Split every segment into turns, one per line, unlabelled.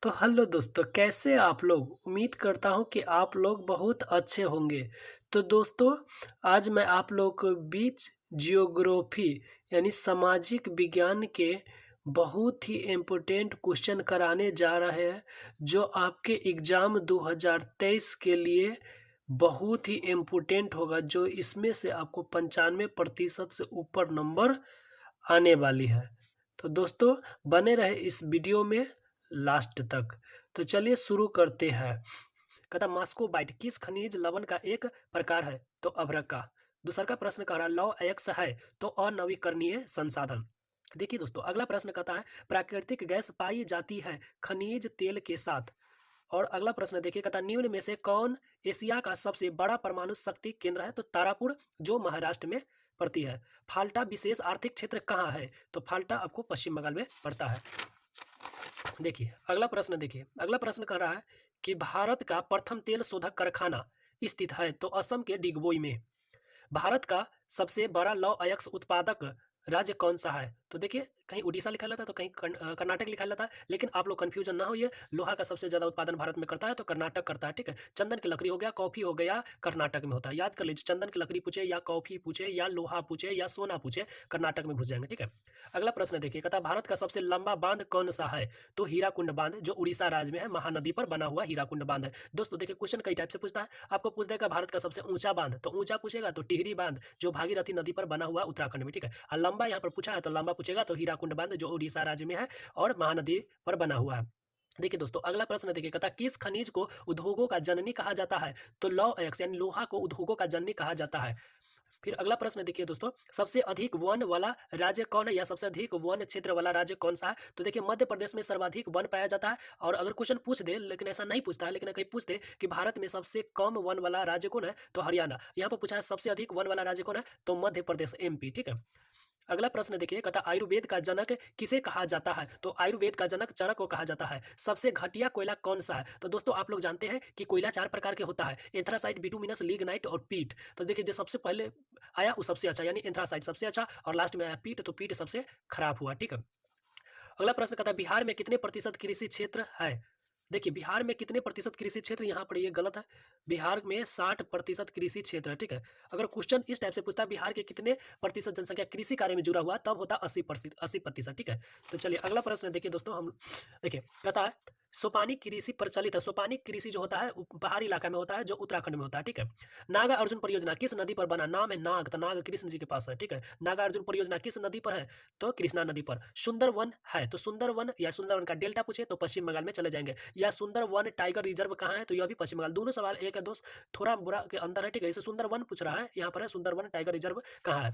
तो हेलो दोस्तों, कैसे आप लोग? उम्मीद करता हूँ कि आप लोग बहुत अच्छे होंगे। तो दोस्तों, आज मैं आप लोग के बीच जियोग्राफी यानी सामाजिक विज्ञान के बहुत ही इम्पोर्टेंट क्वेश्चन कराने जा रहे हैं, जो आपके एग्ज़ाम 2023 के लिए बहुत ही इम्पोर्टेंट होगा, जो इसमें से आपको 95% से ऊपर नंबर आने वाली है। तो दोस्तों, बने रहे इस वीडियो में लास्ट तक। तो चलिए शुरू करते हैं। कहता मास्कोबाइट किस खनिज लवण का एक प्रकार है? तो अभ्रक का। दूसरा का प्रश्न कह रहा लौह अयस्क है तो अनवीकरणीय संसाधन। देखिए दोस्तों, अगला प्रश्न कहता है प्राकृतिक गैस पाई जाती है खनिज तेल के साथ। और अगला प्रश्न देखिए, कहता निम्न में से कौन एशिया का सबसे बड़ा परमाणु शक्ति केंद्र है? तो तारापुर, जो महाराष्ट्र में पड़ती है। फाल्टा विशेष आर्थिक क्षेत्र कहाँ है? तो फाल्टा आपको पश्चिम बंगाल में पड़ता है। देखिए अगला प्रश्न कर रहा है कि भारत का प्रथम तेल शोधक कारखाना स्थित है? तो असम के डिगबोई में। भारत का सबसे बड़ा लौह अयस्क उत्पादक राज्य कौन सा है? तो देखिए, कहीं उड़ीसा लिखा रहता है तो कहीं कर्नाटक लिखा रहता है, लेकिन आप लोग कंफ्यूजन ना होइए। लोहा का सबसे ज़्यादा उत्पादन भारत में करता है तो कर्नाटक करता है, ठीक है। चंदन की लकड़ी हो गया, कॉफ़ी हो गया, कर्नाटक में होता है। याद कर लीजिए, चंदन की लकड़ी पूछे या कॉफ़ी पूछे या लोहा पूछे या सोना पूछे, कर्नाटक में घुस जाएंगे, ठीक है। अगला प्रश्न देखिए, कहता भारत का सबसे लंबा बांध कौन सा है? तो हीराकुंड बांध, जो उड़ीसा राज्य में है, महानदी पर बना हुआ हीराकुंड बांध है। दोस्तों देखिए, क्वेश्चन कई टाइप से पूछता है। आपको पूछ देगा भारत का सबसे ऊंचा बांध, तो ऊंचा पूछेगा तो टिहरी बांध, जो भागीरथी नदी पर बना हुआ उत्तराखंड में, ठीक है। और लंबा यहाँ पर पूछा है तो लंबा पूछेगा तो हीराकुंड बांध, जो उड़ीसा राज्य में है और महानदी पर बना हुआ है। देखिए दोस्तों, अगला प्रश्न देखिए, कहता किस खनिज को उद्योगों का जननी कहा जाता है? तो लौह अयस्क यानी लोहा को उद्योगों का जननी कहा जाता है। फिर अगला प्रश्न देखिए दोस्तों, सबसे अधिक वन वाला राज्य कौन है या सबसे अधिक वन क्षेत्र वाला राज्य कौन सा है? तो देखिए, मध्य प्रदेश में सर्वाधिक वन पाया जाता है। और अगर क्वेश्चन पूछ दे, लेकिन ऐसा नहीं पूछता है, लेकिन कहीं पूछ दे कि भारत में सबसे कम वन वाला राज्य कौन है? तो हरियाणा। यहाँ पर पूछा है सबसे अधिक वन वाला राज्य कौन है? तो मध्य प्रदेश, एमपी, ठीक है। अगला प्रश्न देखिए, कहता आयुर्वेद का जनक किसे कहा जाता है? तो आयुर्वेद का जनक चरक को कहा जाता है। सबसे घटिया कोयला कौन सा है? तो दोस्तों, आप लोग जानते हैं कि कोयला 4 प्रकार के होता है, एंथ्रासाइट, बिटुमिनस, लिग्नाइट और पीट। तो देखिए, जो सबसे पहले आया वो सबसे अच्छा, यानी एंथ्रासाइट सबसे अच्छा, और लास्ट में आया पीट, तो पीट सबसे खराब हुआ, ठीक है। अगला प्रश्न कहता है बिहार में कितने प्रतिशत कृषि क्षेत्र है? देखिए, बिहार में कितने प्रतिशत कृषि क्षेत्र, यहाँ पर ये गलत है। बिहार में 60% कृषि क्षेत्र है, ठीक है। अगर क्वेश्चन इस टाइप से पूछता है बिहार के कितने प्रतिशत जनसंख्या कृषि कार्य में जुड़ा हुआ, तब होता 80%, ठीक है। तो चलिए अगला प्रश्न देखिए दोस्तों, हम देखिए, कहता है सोपानी कृषि प्रचलित है। सोपानी कृषि जो होता है पहाड़ी इलाका में होता है, जो उत्तराखंड में होता है, ठीक है। नागा अर्जुन परियोजना किस नदी पर बना? नाम है नाग, तो नाग कृष्ण जी के पास है, ठीक है। नागा अर्जुन परियोजना किस नदी पर है? तो कृष्णा नदी पर। सुंदर वन है, तो सुंदर वन या सुंदर वन का डेल्टा पूछे तो पश्चिम बंगाल में चले जाएंगे। या सुंदर वन टाइगर रिजर्व कहाँ है? तो यह भी पश्चिम बंगाल। दोनों सवाल एक है दोस्त, थोड़ा बुरा के अंदर है, ठीक है। इसे सुंदर वन पूछ रहा है, यहाँ पर है सुंदर वन टाइगर रिजर्व कहाँ है।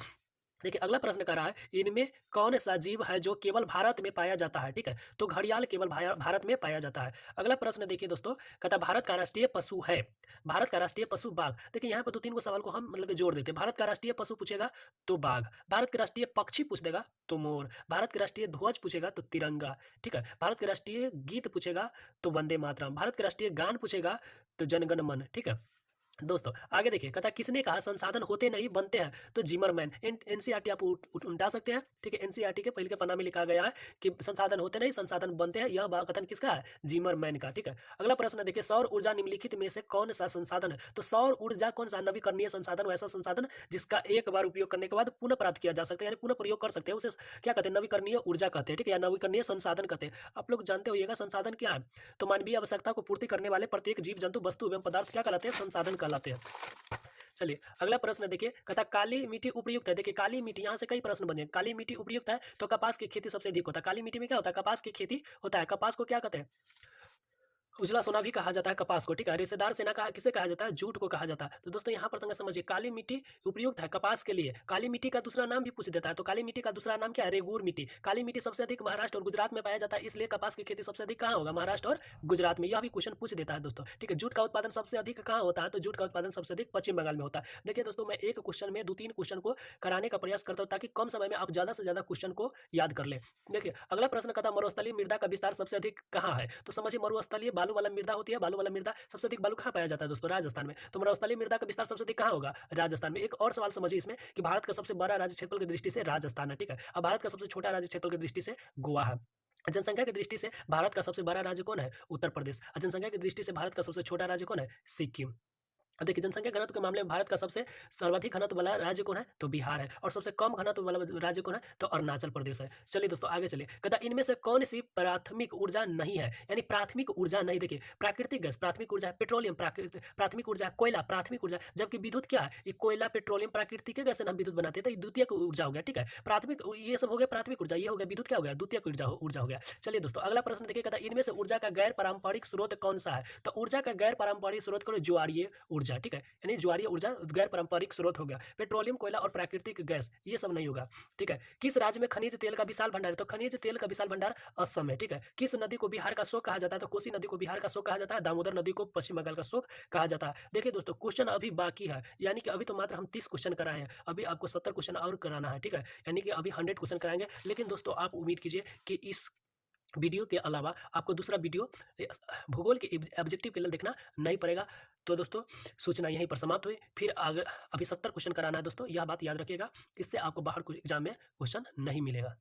देखिए, अगला प्रश्न कर रहा है इनमें कौन सा जीव है जो केवल भारत में पाया जाता है? ठीक है, तो घड़ियाल केवल भारत में पाया जाता है। अगला प्रश्न देखिए दोस्तों, कहता भारत का राष्ट्रीय पशु है। भारत का राष्ट्रीय पशु बाघ। देखिए, यहाँ पर तो 3 को सवाल को हम मतलब कि जोड़ देते हैं। भारत का राष्ट्रीय पशु पूछेगा तो बाघ, भारत के राष्ट्रीय पक्षी पूछ देगा तो मोर, भारत के राष्ट्रीय ध्वज पूछेगा तो तिरंगा, ठीक है। भारत के राष्ट्रीय गीत पूछेगा तो वंदे मातरम, भारत के राष्ट्रीय गान पूछेगा तो जनगण मन, ठीक है। दोस्तों आगे देखिए, कहता किसने कहा संसाधन होते नहीं बनते हैं? तो जिमरमैन। एनसीईआरटी आप उल्टा सकते हैं, ठीक है। एनसीईआरटी के पहले के पन्ना में लिखा गया है कि संसाधन होते नहीं संसाधन बनते हैं, यह कथन किसका है? जिमरमैन का, ठीक है। अगला प्रश्न देखिए, सौर ऊर्जा निम्नलिखित में से कौन सा संसाधन है? तो सौर ऊर्जा कौन सा नवीकरणीय संसाधन, वैसा संसाधन जिसका एक बार उपयोग करने के बाद पुनः प्राप्त किया जा सकता है, यानी पुनः प्रयोग कर सकते हैं, उसे क्या कहते हैं? नवीकरणीय ऊर्जा कहते हैं, ठीक है, या नवीकरणीय संसाधन कहते हैं। आप लोग जानते होइएगा संसाधन क्या है। तो मानवीय आवश्यकता को पूर्ति करने वाले प्रत्येक जीव जंतु वस्तु एवं पदार्थ क्या कहलाते हैं? संसाधन कहलाते हैं। चलिए अगला प्रश्न देखिए, कहता काली मिट्टी उपयुक्त है। देखिए, काली मिट्टी, यहाँ से कई प्रश्न बने। काली मिट्टी उपयुक्त है तो कपास की खेती सबसे अधिक होता है। काली मिट्टी में क्या होता है? कपास की खेती होता है। कपास को क्या कहते हैं? उजला सोना भी कहा जाता है कपास को, ठीक है। रिश्तेदार सेना कहा किसे कहा जाता है? जूट को कहा जाता है। तो दोस्तों यहाँ पर तो समझिए, काली मिट्टी उपयुक्त है कपास के लिए। काली मिट्टी का दूसरा नाम भी पूछ देता है, तो काली मिट्टी का दूसरा नाम क्या है? रेगूर मिट्टी। काली मिट्टी सबसे अधिक महाराष्ट्र और गुजरात में पाया जाता है, इसलिए कपास की खेती सबसे अधिक कहाँ होगा? महाराष्ट्र और गुजरात में। यह भी क्वेश्चन पूछ देता है दोस्तों, ठीक है। जूट का उत्पादन सबसे अधिक कहाँ होता है? तो जूट का उत्पादन सबसे अधिक पश्चिम बंगाल में होता है। देखिए दोस्तों, मैं एक क्वेश्चन में 2-3 क्वेश्चन को कराने का प्रयास करता हूँ, ताकि कम समय में आप ज़्यादा से ज़्यादा क्वेश्चन को याद कर ले। देखिए अगला प्रश्न कहता मरुस्थलीय मृदा का विस्तार सबसे अधिक कहाँ है? तो समझिए, मरुस्थलीय बालू वाला मृदा होती है, बालू वाला मृदा सबसे अधिक बालू कहाँ पाया जाता है दोस्तों? राजस्थान में। तो मरुस्थलीय मृदा का विस्तार सबसे अधिक कहाँ होगा? राजस्थान में। एक और सवाल समझिए इसमें कि भारत का सबसे बड़ा राज्य क्षेत्रफल की दृष्टि से राजस्थान है, ठीक है। अब भारत का सबसे छोटा राज्य क्षेत्रफल की दृष्टि से गोवा है। जनसंख्या की दृष्टि से भारत का सबसे बड़ा राज्य कौन है? उत्तर प्रदेश। और जनसंख्या की दृष्टि से भारत का सबसे छोटा राज्य कौन है? सिक्किम। अब देखिए जनसंख्या घनत्व के मामले में भारत का सबसे सर्वाधिक घनत्व वाला राज्य कौन है? तो बिहार है। और सबसे कम घनत्व वाला राज्य कौन है? तो अरुणाचल प्रदेश है। चलिए दोस्तों आगे चलिए। कहता है इनमें से कौन सी प्राथमिक ऊर्जा नहीं है? यानी प्राथमिक ऊर्जा नहीं, देखिए प्राकृतिक गैस प्राथमिक ऊर्जा है, पेट्रोलियम प्राथमिक ऊर्जा है, कोयला प्राथमिक ऊर्जा है, जबकि विद्युत क्या है? ये कोयला पेट्रोलियम प्राकृतिक गैस से हम विद्युत बनाते हैं, तो ये द्वितीयक ऊर्जा हो गया। ठीक है, प्राथमिक ये सब हो गया प्राथमिक ऊर्जा, ये हो गया विद्युत क्या हो गया? द्वितीयक ऊर्जा हो गया। चलिए दोस्तों अगला प्रश्न देखिए, कहता है इनमें से ऊर्जा का गैर पारंपरिक स्रोत कौन सा है? तो ऊर्जा का गैर पारंपरिक स्रोत कौन है? ज्वारीय ऊर्जा। ठीक है, यानी ज्वारीय ऊर्जा गैर पारंपरिक स्रोत हो गया। पेट्रोलियम कोयला और प्राकृतिक गैस ये सब नहीं होगा। ठीक है, किस राज्य में खनिज तेल का विशाल भंडार है? तो खनिज तेल का विशाल भंडार असम है। ठीक है, किस नदी को बिहार का शोक कहा जाता है? तो कोसी नदी को बिहार का शोक कहा जाता है, दामोदर नदी को पश्चिम बंगाल का शोक कहा जाता है। देखिए दोस्तों क्वेश्चन अभी बाकी है, यानी कि अभी तो मात्र हम 30 क्वेश्चन कराए हैं, अभी आपको 70 क्वेश्चन और कराना है। ठीक है, यानी कि अभी 100 क्वेश्चन कराएंगे। लेकिन दोस्तों आप उम्मीद कीजिए कि इस वीडियो के अलावा आपको दूसरा वीडियो भूगोल के ऑब्जेक्टिव के लिए देखना नहीं पड़ेगा। तो दोस्तों सूचना यहीं पर समाप्त हुई। फिर आगे अभी 70 क्वेश्चन कराना है दोस्तों, यह बात याद रखिएगा, इससे आपको बाहर कुछ एग्जाम में क्वेश्चन नहीं मिलेगा।